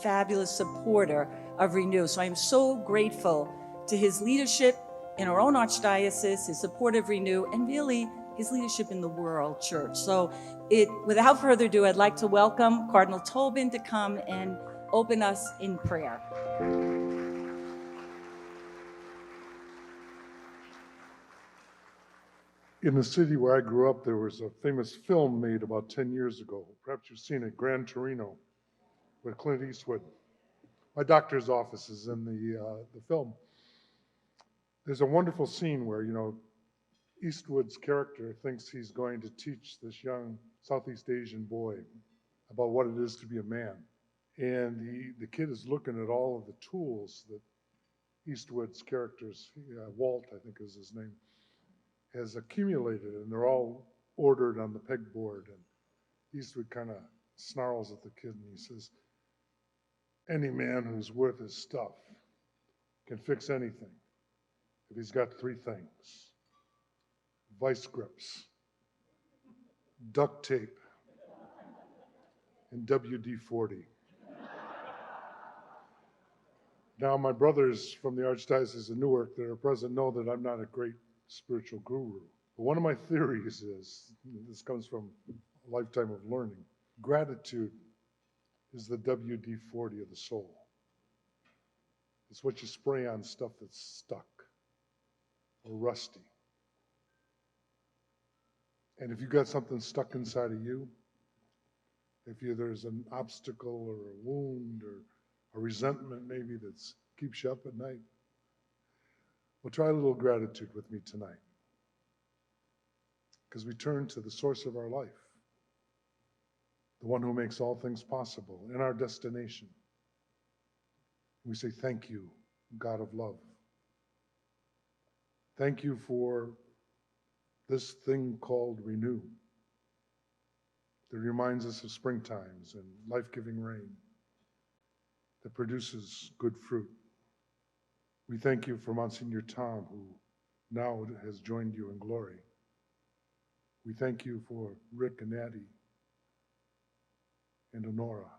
fabulous supporter of Renew. So I'm so grateful to his leadership in our own archdiocese, his support of Renew, and really his leadership in the world church. So without further ado, I'd like to welcome Cardinal Tobin to come and open us in prayer. In the city where I grew up, there was a famous film made about 10 years ago. Perhaps you've seen it, Gran Torino, with Clint Eastwood. My doctor's office is in the film. There's a wonderful scene where, Eastwood's character thinks he's going to teach this young Southeast Asian boy about what it is to be a man. And the kid is looking at all of the tools that Eastwood's characters, Walt, I think is his name, has accumulated, and they're all ordered on the pegboard. And Eastwood kind of snarls at the kid and he says, "Any man who's worth his stuff can fix anything if he's got three things: vice grips, duct tape, and WD-40. Now, my brothers from the Archdiocese of Newark that are present know that I'm not a great spiritual guru. But one of my theories is, this comes from a lifetime of learning, gratitude is the WD-40 of the soul. It's what you spray on stuff that's stuck or rusty. And if you've got something stuck inside of you, if there's an obstacle or a wound or a resentment maybe that keeps you up at night, well, try a little gratitude with me tonight. Because we turn to the source of our life, the one who makes all things possible in our destination. We say, thank you, God of love. Thank you for this thing called Renew that reminds us of springtimes and life-giving rain that produces good fruit. We thank you for Monsignor Tom, who now has joined you in glory. We thank you for Rick and Addie and Honora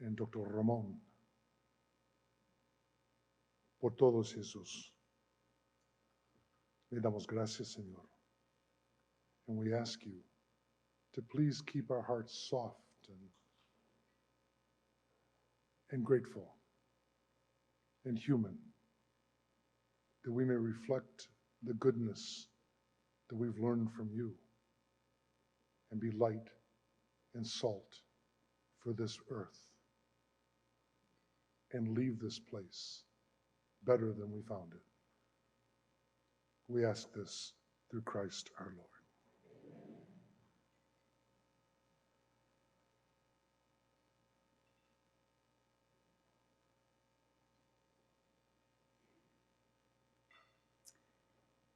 and Dr. Ramon. Por todos Jesús. Le damos gracias, Señor. And we ask you to please keep our hearts soft and grateful and human, that we may reflect the goodness that we've learned from you and be light and salt for this earth and leave this place better than we found it. We ask this through Christ our Lord.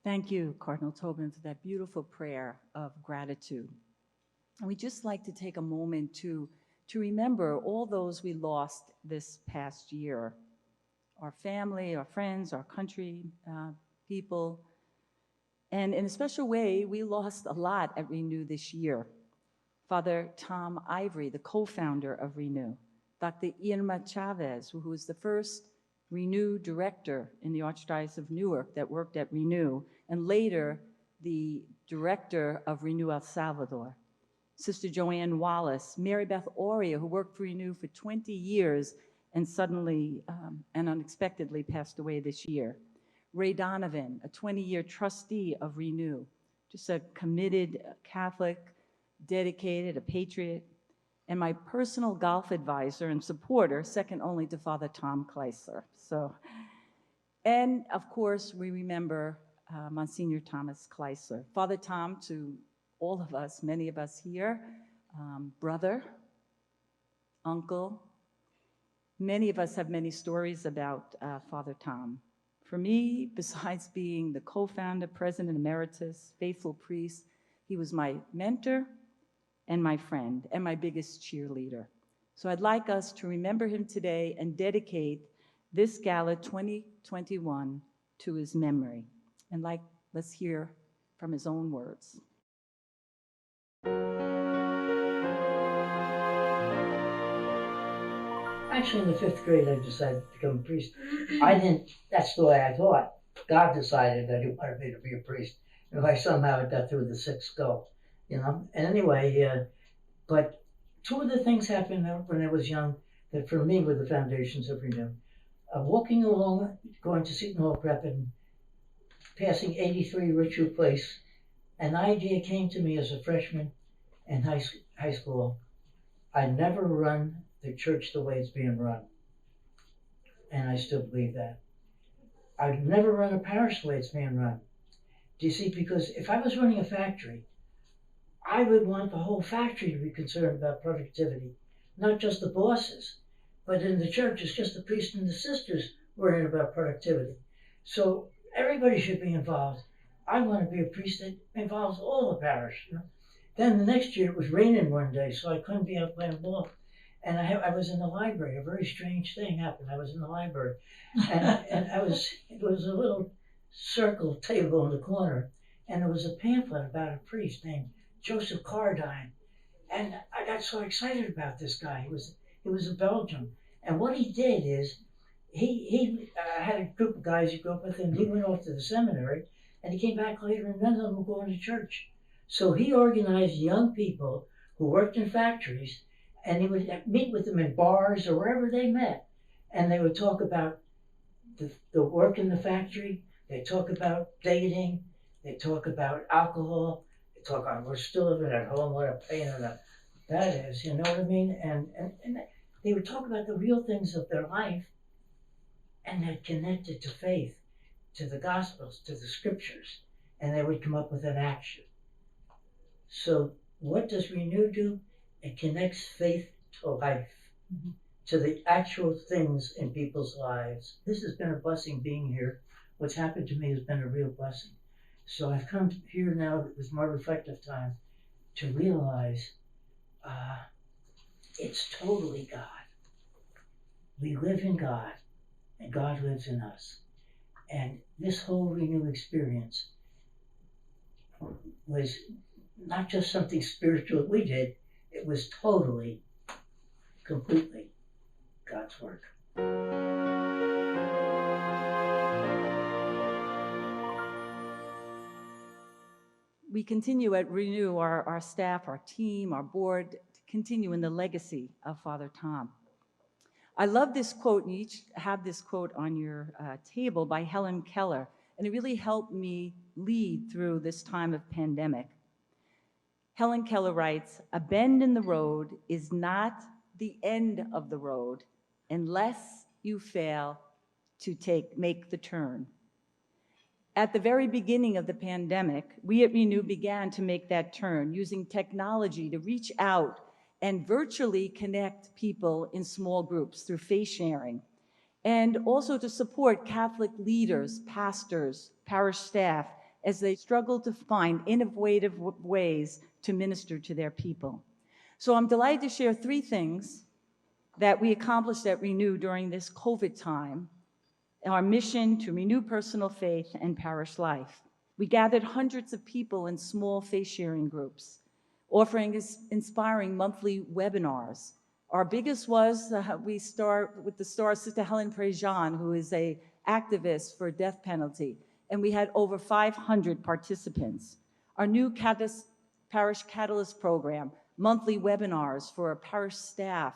Thank you, Cardinal Tobin, for that beautiful prayer of gratitude. And we'd just like to take a moment to remember all those we lost this past year. Our family, our friends, our country, people. And in a special way, we lost a lot at Renew this year. Father Tom Ivory, the co-founder of Renew. Dr. Irma Chavez, who was the first Renew director in the Archdiocese of Newark that worked at Renew, and later the director of Renew El Salvador. Sister Joanne Wallace, Mary Beth Oria, who worked for Renew for 20 years and suddenly and unexpectedly passed away this year. Ray Donovan, a 20-year trustee of Renew, just a committed Catholic, dedicated, a patriot, and my personal golf advisor and supporter, second only to Father Tom Kleisler. And of course, we remember Monsignor Thomas Kleisler. Father Tom, to all of us, many of us here, brother, uncle. Many of us have many stories about Father Tom. For me, besides being the co-founder, president emeritus, faithful priest, he was my mentor and my friend and my biggest cheerleader. So I'd like us to remember him today and dedicate this Gala 2021 to his memory. And let's hear from his own words. Actually, in the 5th grade, I decided to become a priest. I didn't, that's the way I thought. God decided that he wanted me to be a priest. And if I somehow got through the 6th go, you know? And anyway, but two of the things happened when I was young that for me were the foundations of Renew. Walking along, going to Seton Hall Prep and passing 83 Richwood Place, an idea came to me as a freshman in high school. I'd never run the church the way it's being run. And I still believe that. I'd never run a parish the way it's being run. Do you see? Because if I was running a factory, I would want the whole factory to be concerned about productivity, not just the bosses. But in the church, it's just the priest and the sisters worrying about productivity. So everybody should be involved. I want to be a priest that involves all the parish. You know? Then the next year it was raining one day, so I couldn't be out playing ball. And I was in the library. A very strange thing happened. I was in the library, and it was a little circle table in the corner, and there was a pamphlet about a priest named Joseph Cardine. And I got so excited about this guy. He was a Belgian, and what he did is he had a group of guys he grew up with, and he went off to the seminary, and he came back later, and none of them were going to church. So he organized young people who worked in factories, and he would meet with them in bars or wherever they met, and they would talk about the work in the factory. They talk about dating. They talk about alcohol. They talk about we're still living at home. What a pain in the that is. You know what I mean? And they would talk about the real things of their life, and they're connected to faith, to the Gospels, to the Scriptures, and they would come up with an action. So what does Renew do? It connects faith to life, to the actual things in people's lives. This has been a blessing being here. What's happened to me has been a real blessing. So I've come here now with more reflective time to realize it's totally God. We live in God, and God lives in us. And this whole Renew experience was not just something spiritual we did, it was totally, completely God's work. We continue at Renew, our staff, our team, our board, to continue in the legacy of Father Tom. I love this quote, and you each have this quote on your table by Helen Keller, and it really helped me lead through this time of pandemic. Helen Keller writes, "A bend in the road is not the end of the road unless you fail to make the turn." At the very beginning of the pandemic, we at Renew began to make that turn using technology to reach out and virtually connect people in small groups through face sharing, and also to support Catholic leaders, pastors, parish staff, as they struggle to find innovative ways to minister to their people. So I'm delighted to share 3 things that we accomplished at Renew during this COVID time, our mission to renew personal faith and parish life. We gathered hundreds of people in small face sharing groups, offering inspiring monthly webinars. Our biggest was, we start with the star Sister Helen Prejean, who is an activist for death penalty, and we had over 500 participants. Our new Parish Catalyst program, monthly webinars for our parish staff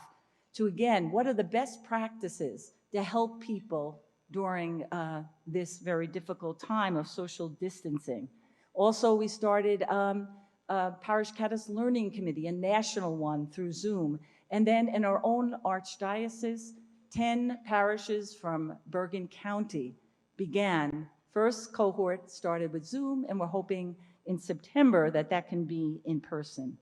to, again, what are the best practices to help people during this very difficult time of social distancing. Also, we started Parish Catalyst Learning Committee, a national one through Zoom. And then in our own archdiocese, 10 parishes from Bergen County began. First cohort started with Zoom, and we're hoping in September that can be in person.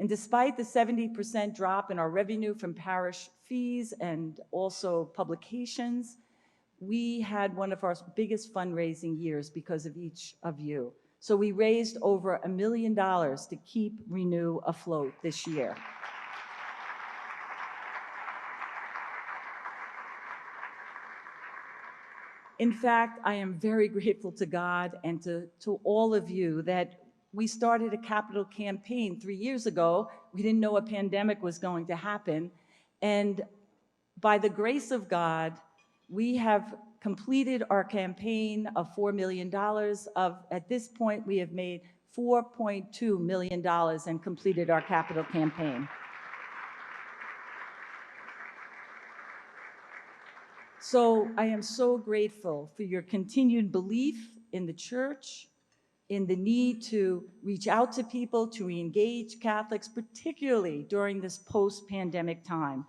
And despite the 70% drop in our revenue from parish fees and also publications, we had one of our biggest fundraising years because of each of you. So we raised over $1 million to keep Renew afloat this year. In fact, I am very grateful to God and to all of you that we started a capital campaign 3 years ago. We didn't know a pandemic was going to happen. And by the grace of God, we have completed our campaign of $4 million. At this point, we have made $4.2 million and completed our capital campaign. So I am so grateful for your continued belief in the church, in the need to reach out to people, to re-engage Catholics, particularly during this post-pandemic time.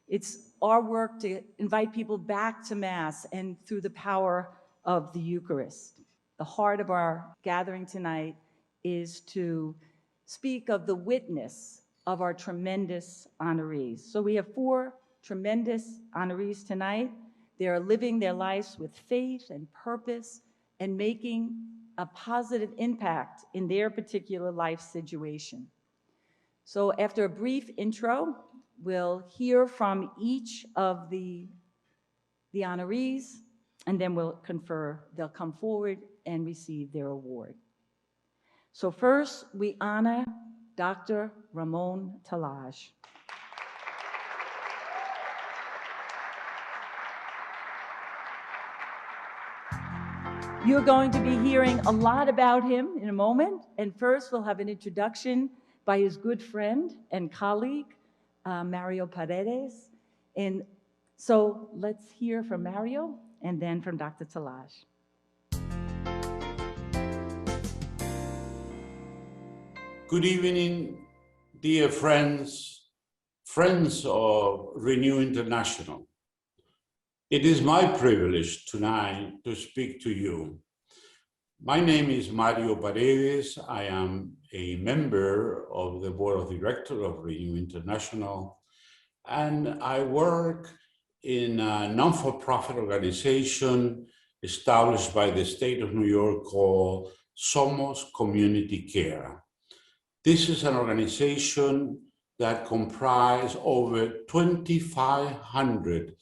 It's our work to invite people back to Mass and through the power of the Eucharist. The heart of our gathering tonight is to speak of the witness of our tremendous honorees. So we have 4 tremendous honorees tonight. They are living their lives with faith and purpose and making a positive impact in their particular life situation. So after a brief intro, we'll hear from each of the honorees, and then we'll confer. They'll come forward and receive their award. So first, we honor Dr. Ramon Tallaj. You're going to be hearing a lot about him in a moment. And first, we'll have an introduction by his good friend and colleague, Mario Paredes. And so let's hear from Mario and then from Dr. Tallaj. Good evening, dear friends of Renew International. It is my privilege tonight to speak to you. My name is Mario Paredes. I am a member of the Board of Directors of Renew International, and I work in a non-for-profit organization established by the state of New York called Somos Community Care. This is an organization that comprises over 2,500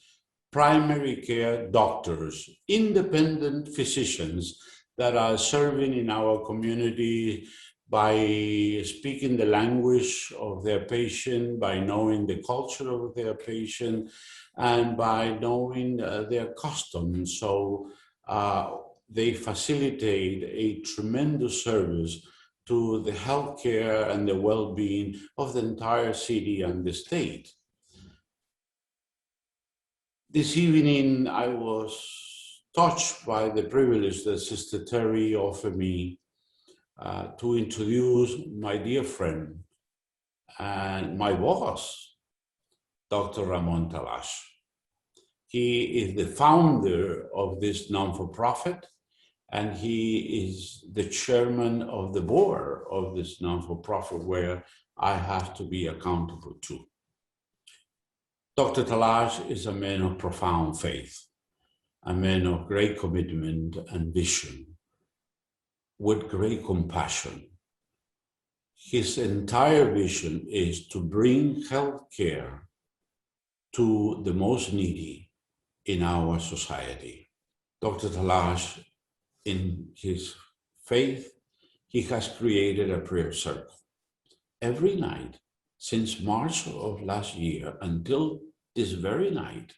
primary care doctors, independent physicians that are serving in our community by speaking the language of their patient, by knowing the culture of their patient, and by knowing their customs. So they facilitate a tremendous service to the healthcare and the well-being of the entire city and the state. This evening, I was touched by the privilege that Sister Terry offered me to introduce my dear friend and my boss, Dr. Ramon Tallaj. He is the founder of this non-for-profit, and he is the chairman of the board of this non-for-profit where I have to be accountable to. Dr. Tallaj is a man of profound faith, a man of great commitment and vision, with great compassion. His entire vision is to bring health care to the most needy in our society. Dr. Tallaj, in his faith, he has created a prayer circle. Every night, since March of last year until this very night,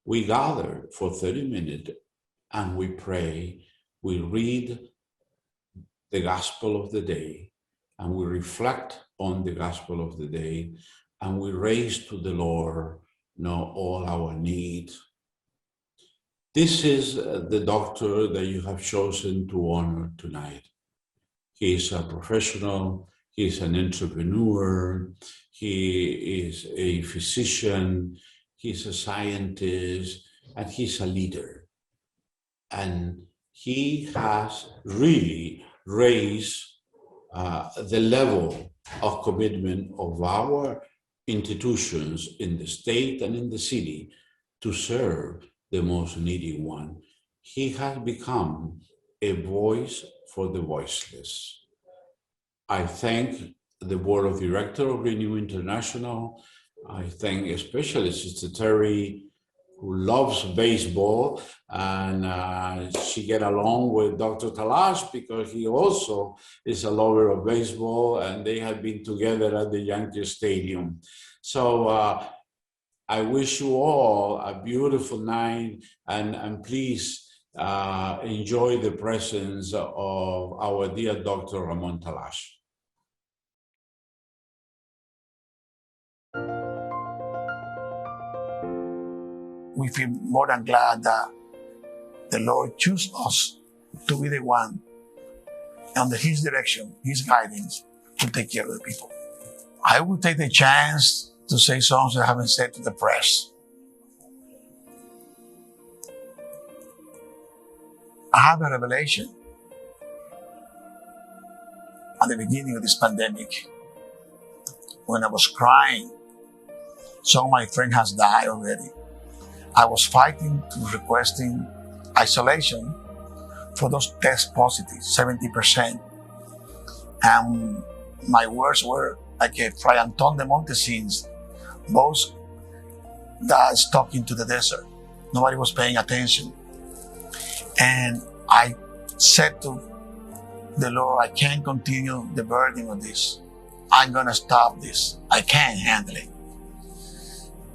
we gather for 30 minutes and we pray, we read the gospel of the day, and we reflect on the gospel of the day, and we raise to the Lord all our needs. This is the doctor that you have chosen to honor tonight. He is a professional, he is an entrepreneur, he is a physician, he's a scientist, and he's a leader. And he has really raised the level of commitment of our institutions in the state and in the city to serve the most needy one. He has become a voice for the voiceless. I thank the Board of Directors of Renew International. I thank especially Sister Terry, who loves baseball, and she get along with Dr. Tallaj because he also is a lover of baseball, and they have been together at the Yankee Stadium. So I wish you all a beautiful night, and please enjoy the presence of our dear Dr. Ramon Tallaj. We feel more than glad that the Lord chose us to be the one under His direction, His guidance, to take care of the people. I will take the chance to say something I haven't said to the press. I have a revelation at the beginning of this pandemic when I was crying. Some of my friends has died already. I was fighting to requesting isolation for those test positive, 70%. And my words were like a Fray Anton de Montesinos, both that stuck into the desert. Nobody was paying attention. And I said to the Lord, I can't continue the burden of this. I'm gonna stop this. I can't handle it.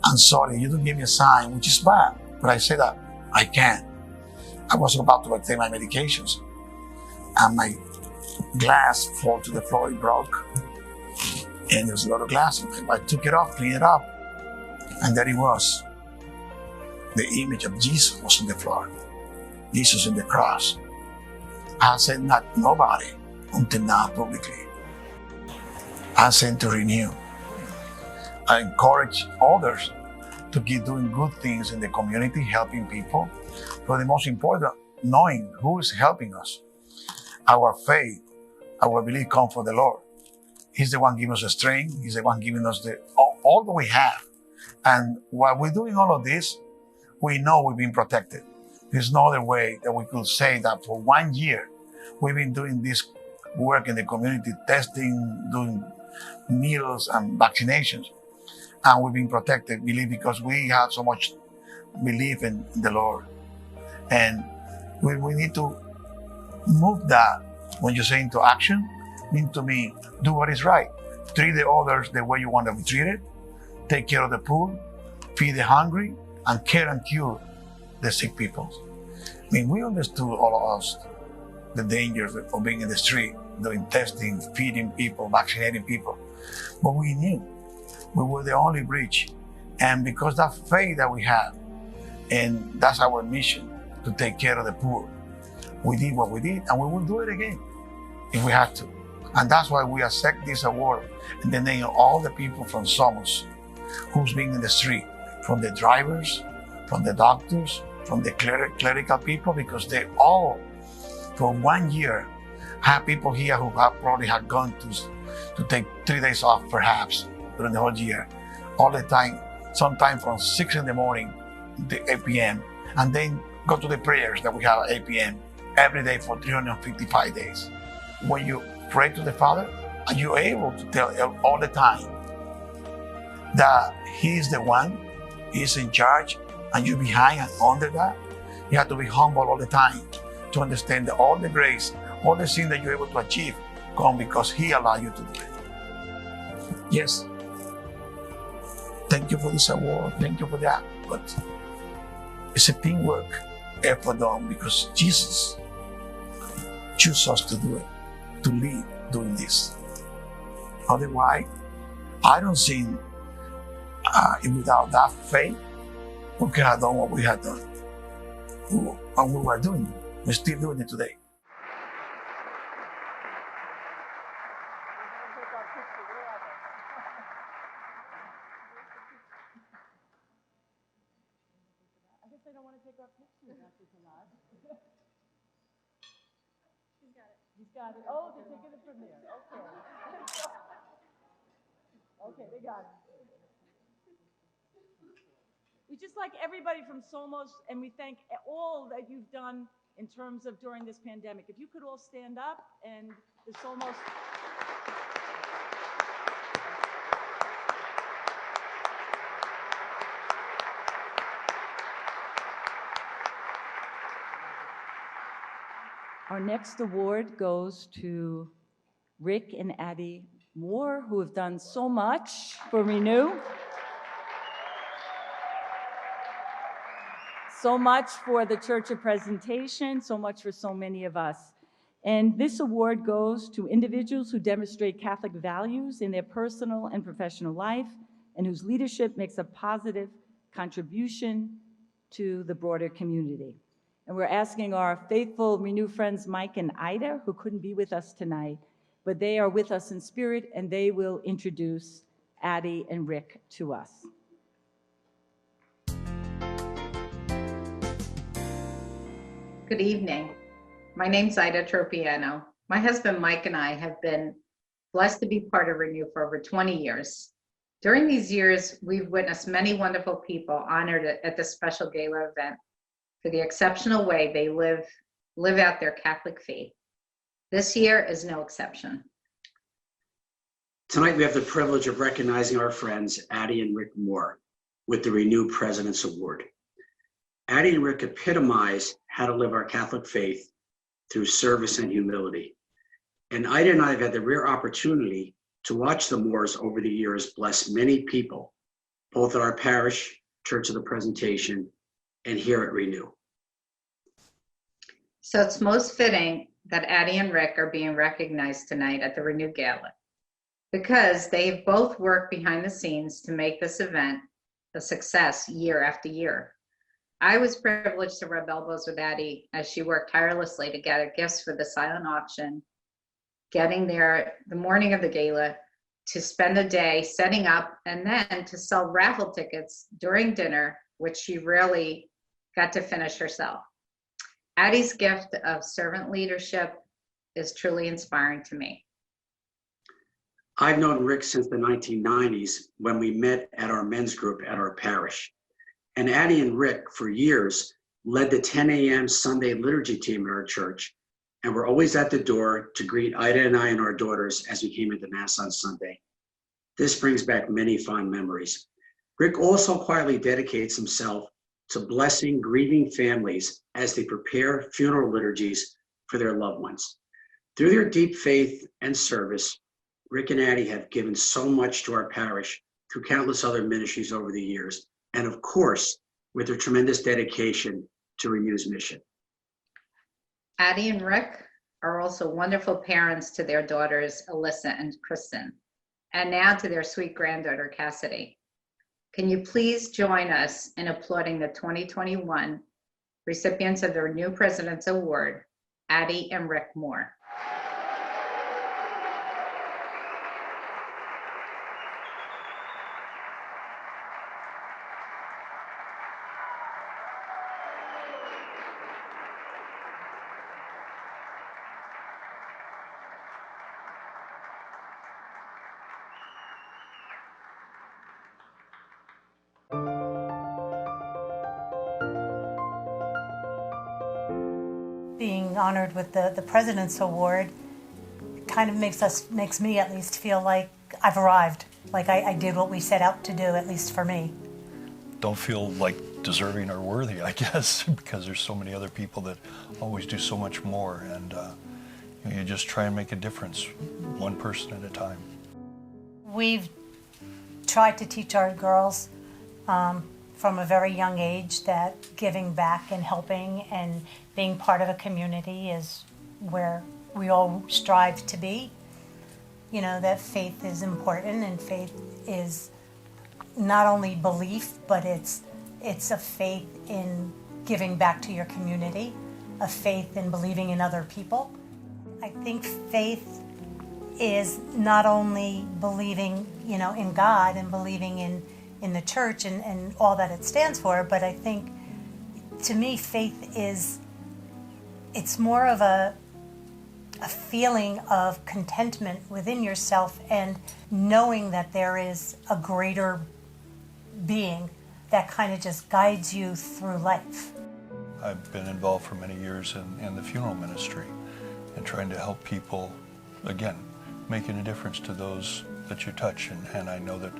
I'm sorry, you don't give me a sign, which is bad. But I said that I can't. I was about to take my medications, and my glass fell to the floor, it broke. And there was a lot of glass in it. I took it off, cleaned it up, and there it was. The image of Jesus was on the floor. Jesus in the cross. I said not nobody until now publicly. I said to renew. I encourage others to keep doing good things in the community, helping people. But the most important, knowing who is helping us. Our faith, our belief comes from the Lord. He's the one giving us the strength. He's the one giving us all that we have. And while we're doing all of this, we know we've been protected. There's no other way that we could say that for 1 year, we've been doing this work in the community, testing, doing needles and vaccinations. And we've been protected, believe, because we have so much belief in the Lord. And we need to move that, when you say into action, mean to me, do what is right. Treat the others the way you want to be treated. Take care of the poor, feed the hungry, and care and cure the sick people. I mean, we understood, all of us, the dangers of being in the street, doing testing, feeding people, vaccinating people. But we knew we were the only bridge. And because that faith that we have, and that's our mission, to take care of the poor, we did what we did, and we will do it again if we have to. And that's why we accept this award in the name of all the people from Somos who's been in the street, from the drivers, from the doctors, from the clerical people, because they all, for 1 year, have people here who probably have gone to take 3 days off, perhaps, during the whole year, all the time, sometime from 6 in the morning to 8 p.m., and then go to the prayers that we have at 8 p.m. every day for 355 days. When you pray to the Father, are you able to tell all the time that He is the one, He is in charge, and you're behind and under that? You have to be humble all the time to understand that all the grace, all the things that you're able to achieve come because He allowed you to do it. Yes. Thank you for this award. Thank you for that. But it's a teamwork effort done because Jesus chose us to do it, to lead doing this. Otherwise, I don't see without that faith, we could have done what we had done. And we were doing it. We're still doing it today. I guess they don't want to take our picture, Dr. Tallaj. He's got it. He's got it. Oh, they're taking it from there. Okay. Okay, they got it. We just like everybody from Somos, and we thank all that you've done in terms of during this pandemic. If you could all stand up, and the Somos. Our next award goes to Rick and Addie Moore, who have done so much for Renew. So much for the Church of Presentation, so much for so many of us. And this award goes to individuals who demonstrate Catholic values in their personal and professional life and whose leadership makes a positive contribution to the broader community. And we're asking our faithful Renew friends, Mike and Ida, who couldn't be with us tonight, but they are with us in spirit, and they will introduce Addie and Rick to us. Good evening. My name's Ida Tropiano. My husband Mike and I have been blessed to be part of Renew for over 20 years. During these years, we've witnessed many wonderful people honored at this special gala event for the exceptional way they live out their Catholic faith. This year is no exception. Tonight, we have the privilege of recognizing our friends, Addie and Rick Moore, with the Renew President's Award. Addie and Rick epitomize how to live our Catholic faith through service and humility. And Ida and I have had the rare opportunity to watch the Moores over the years bless many people, both at our parish, Church of the Presentation, and here at Renew. So it's most fitting that Addie and Rick are being recognized tonight at the Renew Gala, because they've both worked behind the scenes to make this event a success year after year. I was privileged to rub elbows with Addie as she worked tirelessly to gather gifts for the silent auction, getting there the morning of the gala, to spend the day setting up, and then to sell raffle tickets during dinner, which she rarely got to finish herself. Addie's gift of servant leadership is truly inspiring to me. I've known Rick since the 1990s when we met at our men's group at our parish. And Addie and Rick, for years, led the 10 a.m. Sunday liturgy team at our church, and were always at the door to greet Ida and I and our daughters as we came into Mass on Sunday. This brings back many fond memories. Rick also quietly dedicates himself to blessing grieving families as they prepare funeral liturgies for their loved ones. Through their deep faith and service, Rick and Addie have given so much to our parish through countless other ministries over the years, and of course, with their tremendous dedication to Renew's mission. Addie and Rick are also wonderful parents to their daughters, Alyssa and Kristen, and now to their sweet granddaughter, Cassidy. Can you please join us in applauding the 2021 recipients of the Renew President's Award, Addie and Rick Moore. Being honored with the President's Award kind of makes me at least feel like I've arrived, like I did what we set out to do, at least for me. Don't feel like deserving or worthy, I guess, because there's so many other people that always do so much more, and you just try and make a difference, one person at a time. We've tried to teach our girls from a very young age that giving back and helping and being part of a community is where we all strive to be. You know, that faith is important, and faith is not only belief, but it's a faith in giving back to your community, a faith in believing in other people. I think faith is not only believing, in God and believing in the church and all that it stands for, but I think, to me, faith it's more of a feeling of contentment within yourself and knowing that there is a greater being that kind of just guides you through life. I've been involved for many years in the funeral ministry and trying to help people, again, making a difference to those that you touch. And I know that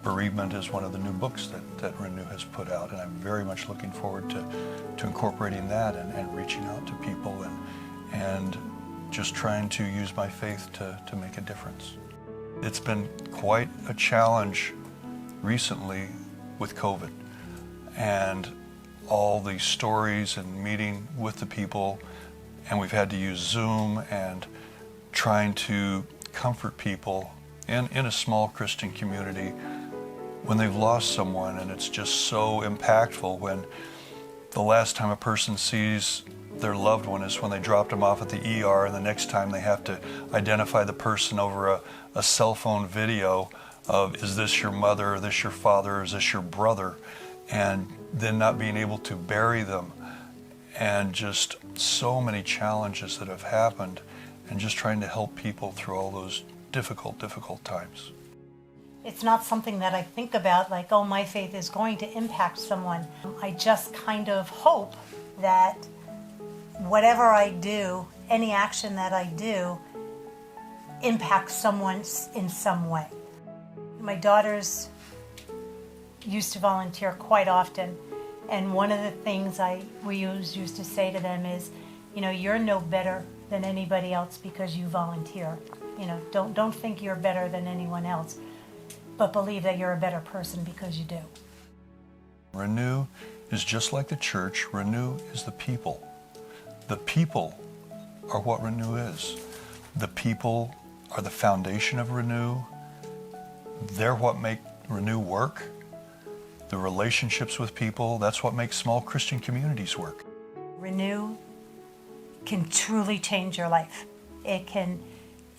bereavement is one of the new books that Renew has put out, and I'm very much looking forward to incorporating that and reaching out to people and just trying to use my faith to make a difference. It's been quite a challenge recently with COVID, and all the stories and meeting with the people, and we've had to use Zoom and trying to comfort people in a small Christian community when they've lost someone. And it's just so impactful when the last time a person sees their loved one is when they dropped them off at the ER, and the next time they have to identify the person over a cell phone video of, is this your mother, is this your father, is this your brother, and then not being able to bury them, and just so many challenges that have happened, and just trying to help people through all those difficult times. It's not something that I think about like, oh, my faith is going to impact someone. I just kind of hope that whatever I do, any action that I do, impacts someone in some way. My daughters used to volunteer quite often, and one of the things we used to say to them is, you're no better than anybody else because you volunteer. Don't think you're better than anyone else, but believe that you're a better person because you do. Renew is just like the church. Renew is the people. The people are what Renew is. The people are the foundation of Renew. They're what make Renew work. The relationships with people, that's what makes small Christian communities work. Renew can truly change your life. It can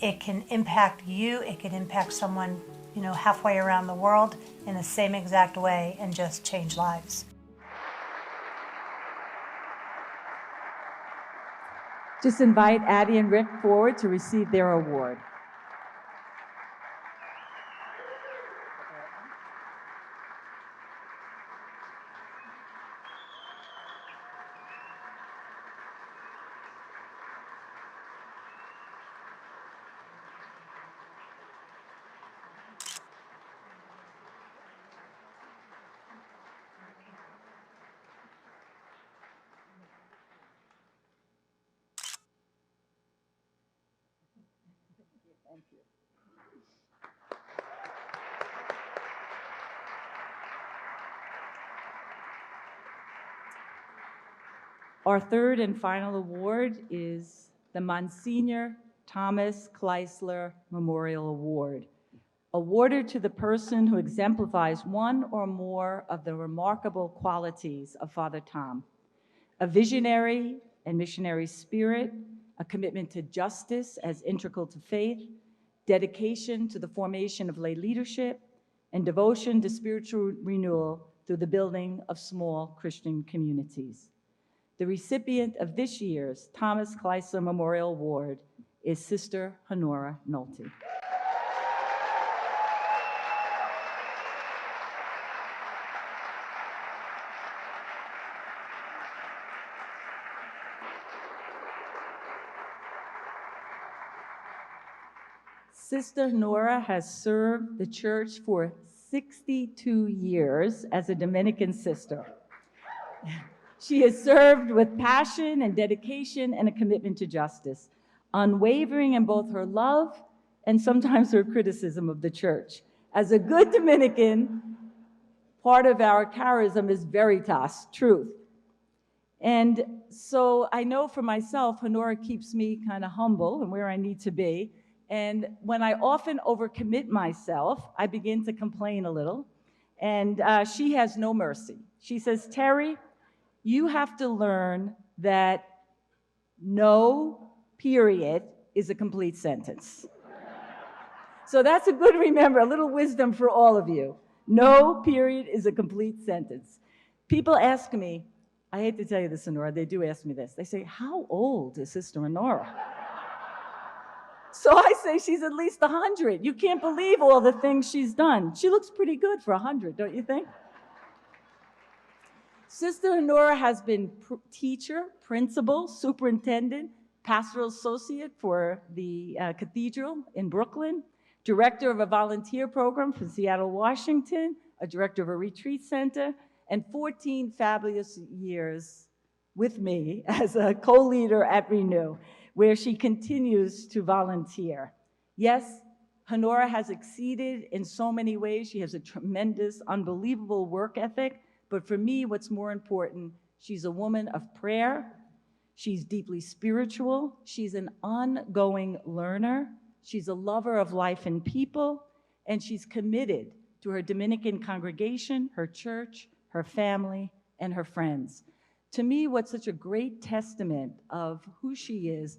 impact you, it can impact someone, halfway around the world in the same exact way, and just change lives. Just invite Addie and Rick forward to receive their award. Thank you. Our third and final award is the Monsignor Thomas Kleisler Memorial Award, awarded to the person who exemplifies one or more of the remarkable qualities of Father Tom: a visionary and missionary spirit, a commitment to justice as integral to faith, dedication to the formation of lay leadership, and devotion to spiritual renewal through the building of small Christian communities. The recipient of this year's Thomas Kleisler Memorial Award is Sister Honora Noltly. Sister Honora has served the church for 62 years as a Dominican sister. She has served with passion and dedication and a commitment to justice, unwavering in both her love and sometimes her criticism of the church. As a good Dominican, part of our charism is veritas, truth. And so I know for myself, Honora keeps me kind of humble and where I need to be. And when I often overcommit myself, I begin to complain a little. And she has no mercy. She says, Terry, you have to learn that no period is a complete sentence. So that's a good remember, a little wisdom for all of you. No period is a complete sentence. People ask me, I hate to tell you this, Honora, they do ask me this. They say, how old is Sister Honora? So I say she's at least 100. You can't believe all the things she's done. She looks pretty good for 100, don't you think? Sister Honora has been teacher, principal, superintendent, pastoral associate for the cathedral in Brooklyn, director of a volunteer program for Seattle, Washington, a director of a retreat center, and 14 fabulous years with me as a co-leader at Renew, where she continues to volunteer. Yes, Honora has exceeded in so many ways. She has a tremendous, unbelievable work ethic, But for me, what's more important, she's a woman of prayer. She's deeply spiritual. She's an ongoing learner. She's a lover of life and people, and she's committed to her Dominican congregation, her church, her family, and her friends. To me, what's such a great testament of who she is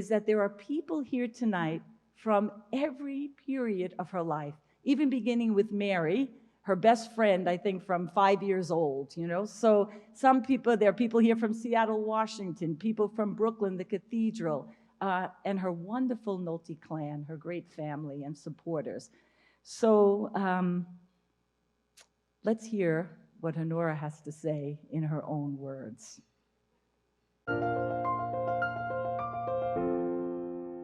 that there are people here tonight from every period of her life, even beginning with Mary, her best friend, I think, from 5 years old, you know? So there are people here from Seattle, Washington, people from Brooklyn, the cathedral, and her wonderful Noltly clan, her great family and supporters. So let's hear what Honora has to say in her own words.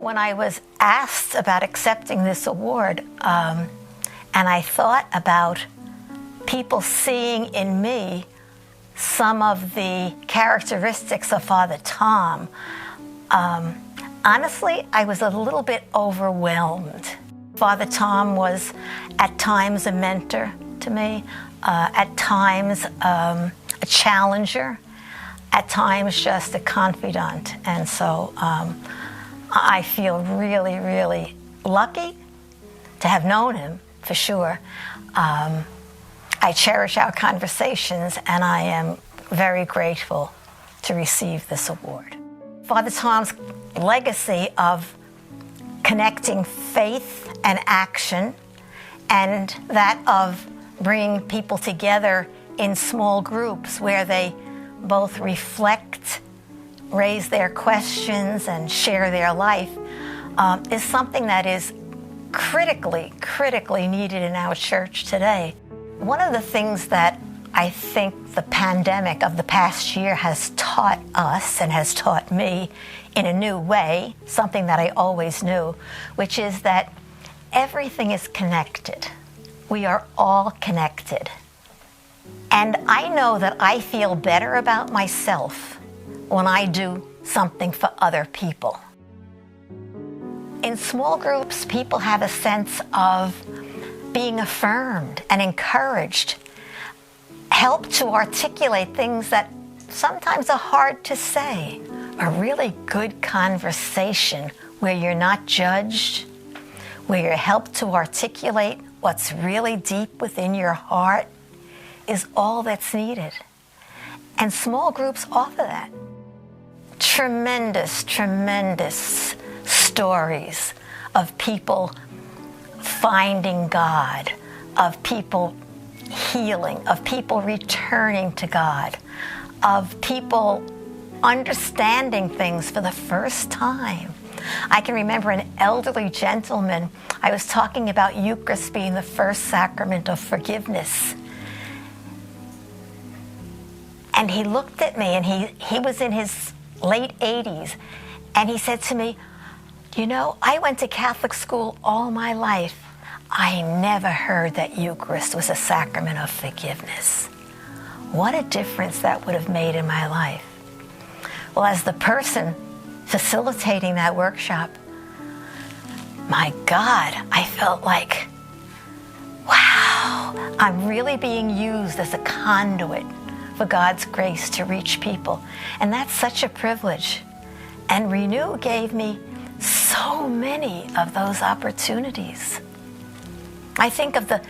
When I was asked about accepting this award, and I thought about people seeing in me some of the characteristics of Father Tom, honestly, I was a little bit overwhelmed. Father Tom was at times a mentor to me, at times a challenger, at times just a confidant. And so I feel really, really lucky to have known him, for sure. I cherish our conversations, and I am very grateful to receive this award. Father Tom's legacy of connecting faith and action, and that of bringing people together in small groups where they both reflect, raise their questions, and share their life, is something that is critically needed in our church today. One of the things that I think the pandemic of the past year has taught us and has taught me in a new way, something that I always knew, which is that everything is connected. We are all connected. And I know that I feel better about myself when I do something for other people. In small groups, people have a sense of being affirmed and encouraged, help to articulate things that sometimes are hard to say. A really good conversation where you're not judged, where you're helped to articulate what's really deep within your heart, is all that's needed. And small groups offer that. Tremendous stories of people finding God, of people healing, of people returning to God, of people understanding things for the first time. I can remember an elderly gentleman, I was talking about Eucharist being the first sacrament of forgiveness. And he looked at me, and he was in his late 80s, and he said to me, "You know, I went to Catholic school all my life. I never heard that Eucharist was a sacrament of forgiveness." What a difference that would have made in my life. Well, as the person facilitating that workshop, my God, I felt like, wow, I'm really being used as a conduit for God's grace to reach people. And that's such a privilege. And Renew gave me so many of those opportunities. I think of the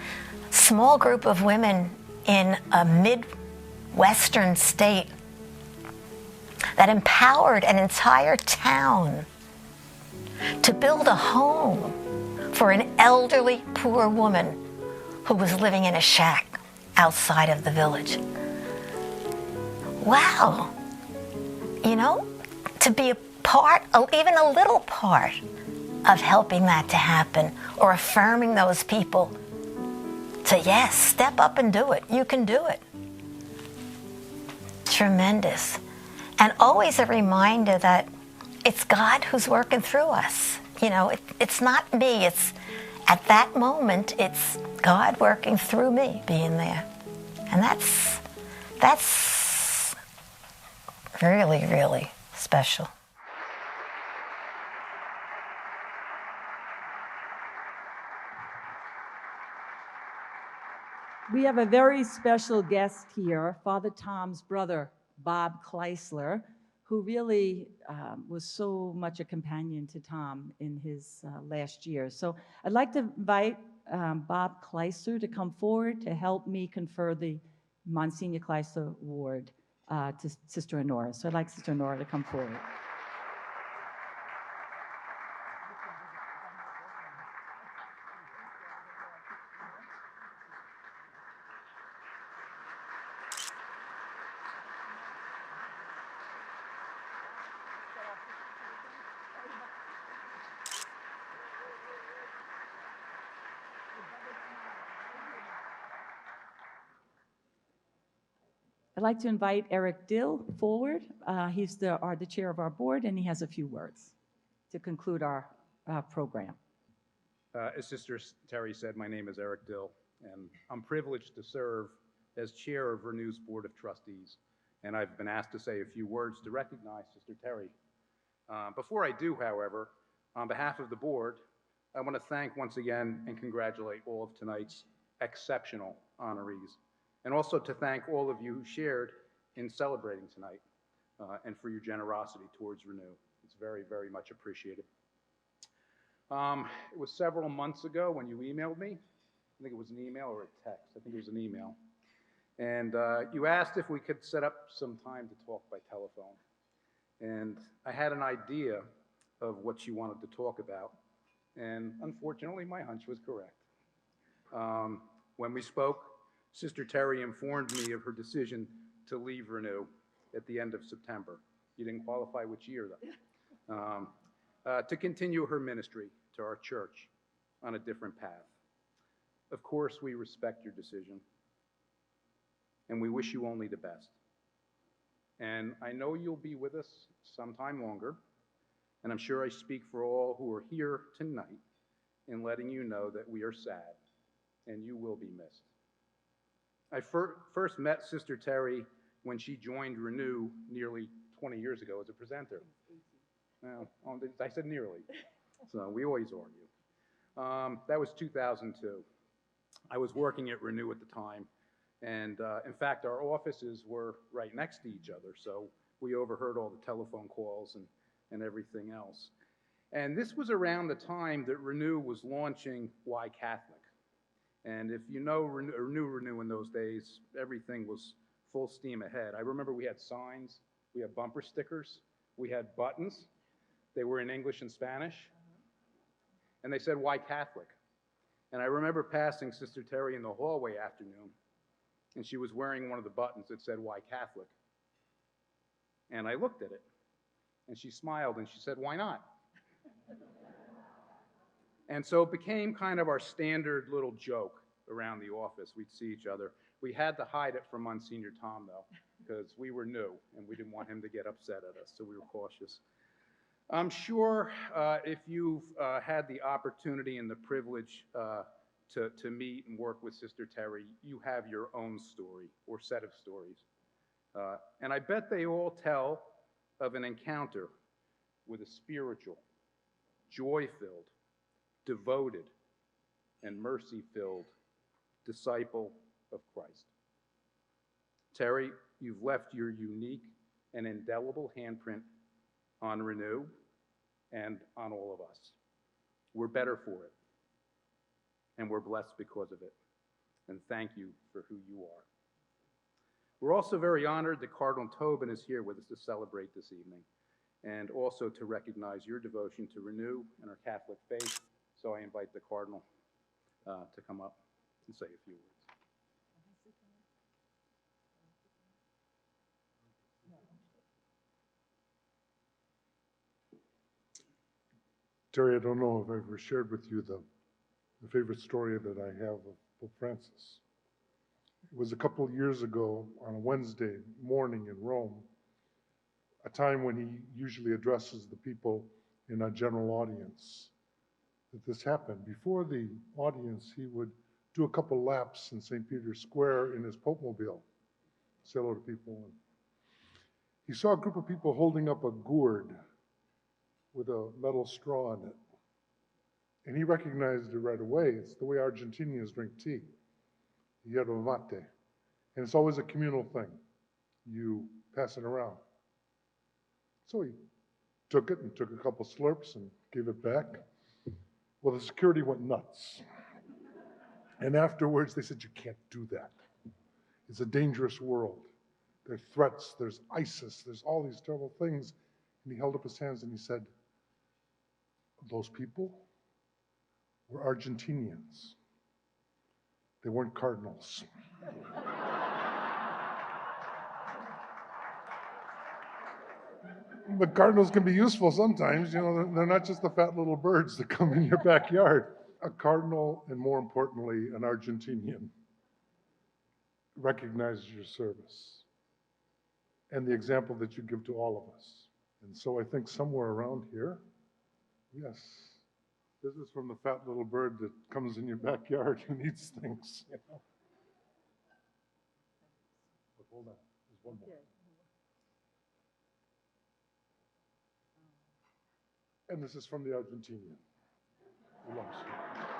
small group of women in a Midwestern state that empowered an entire town to build a home for an elderly poor woman who was living in a shack outside of the village. Wow, you know, to be a part, even a little part of helping that to happen, or affirming those people to, yes, step up and do it. You can do it. Tremendous. And always a reminder that it's God who's working through us. You know, it's not me. It's at that moment, it's God working through me, being there. And that's really, really special. We have a very special guest here, Father Tom's brother, Bob Kleisler, who really was so much a companion to Tom in his last year. So I'd like to invite Bob Kleisler to come forward to help me confer the Monsignor Kleisler Award to Sister Honora. So I'd like Sister Honora to come forward. I'd like to invite Eric Dill forward. He's the chair of our board, and he has a few words to conclude our program. As Sister Terry said, my name is Eric Dill, and I'm privileged to serve as chair of Renew's Board of Trustees. And I've been asked to say a few words to recognize Sister Terry. Before I do, however, on behalf of the board, I want to thank once again and congratulate all of tonight's exceptional honorees. And also to thank all of you who shared in celebrating tonight and for your generosity towards Renew. It's very, very much appreciated. It was several months ago when you emailed me. I think it was an email or a text. I think it was an email. And you asked if we could set up some time to talk by telephone. And I had an idea of what you wanted to talk about. And unfortunately, my hunch was correct. When we spoke, Sister Terry informed me of her decision to leave Renew at the end of September. You didn't qualify which year, though. To continue her ministry to our church on a different path. Of course, we respect your decision, and we wish you only the best. And I know you'll be with us sometime longer, and I'm sure I speak for all who are here tonight in letting you know that we are sad, and you will be missed. I first met Sister Terry when she joined Renew nearly 20 years ago as a presenter. Well, I said nearly, so we always argue. That was 2002. I was working at Renew at the time, and in fact, our offices were right next to each other, so we overheard all the telephone calls and everything else. And this was around the time that Renew was launching Why Catholic? And if you know Renew in those days, everything was full steam ahead. I remember we had signs, we had bumper stickers, we had buttons. They were in English and Spanish. And they said, Why Catholic? And I remember passing Sister Terry in the hallway afternoon, and she was wearing one of the buttons that said, Why Catholic? And I looked at it, and she smiled, and she said, Why not? And so it became kind of our standard little joke around the office. We'd see each other. We had to hide it from Monsignor Tom, though, because we were new, and we didn't want him to get upset at us, so we were cautious. I'm sure if you've had the opportunity and the privilege to meet and work with Sister Terry, you have your own story or set of stories. And I bet they all tell of an encounter with a spiritual, joy-filled, devoted, and mercy-filled disciple of Christ. Terry, you've left your unique and indelible handprint on Renew and on all of us. We're better for it, and we're blessed because of it. And thank you for who you are. We're also very honored that Cardinal Tobin is here with us to celebrate this evening, and also to recognize your devotion to Renew and our Catholic faith. So I invite the Cardinal to come up and say a few words. Terry, I don't know if I've ever shared with you the favorite story that I have of Pope Francis. It was a couple of years ago on a Wednesday morning in Rome, a time when he usually addresses the people in a general audience, that this happened. Before the audience, he would do a couple laps in St. Peter's Square in his Pope Mobile, say hello to people. And he saw a group of people holding up a gourd with a metal straw in it. And he recognized it right away. It's the way Argentinians drink tea. yerba mate. And it's always a communal thing. You pass it around. So he took it and took a couple slurps and gave it back. Well, the security went nuts. And afterwards, they said, you can't do that. It's a dangerous world. There are threats, there's ISIS, there's all these terrible things. And he held up his hands and he said, those people were Argentinians. They weren't cardinals. But cardinals can be useful sometimes. You know, they're not just the fat little birds that come in your backyard. A cardinal, and more importantly, an Argentinian, recognizes your service and the example that you give to all of us. And so I think somewhere around here, yes, this is from the fat little bird that comes in your backyard and eats things. You know? But hold on, there's one more. And this is from the Argentinian who loves you.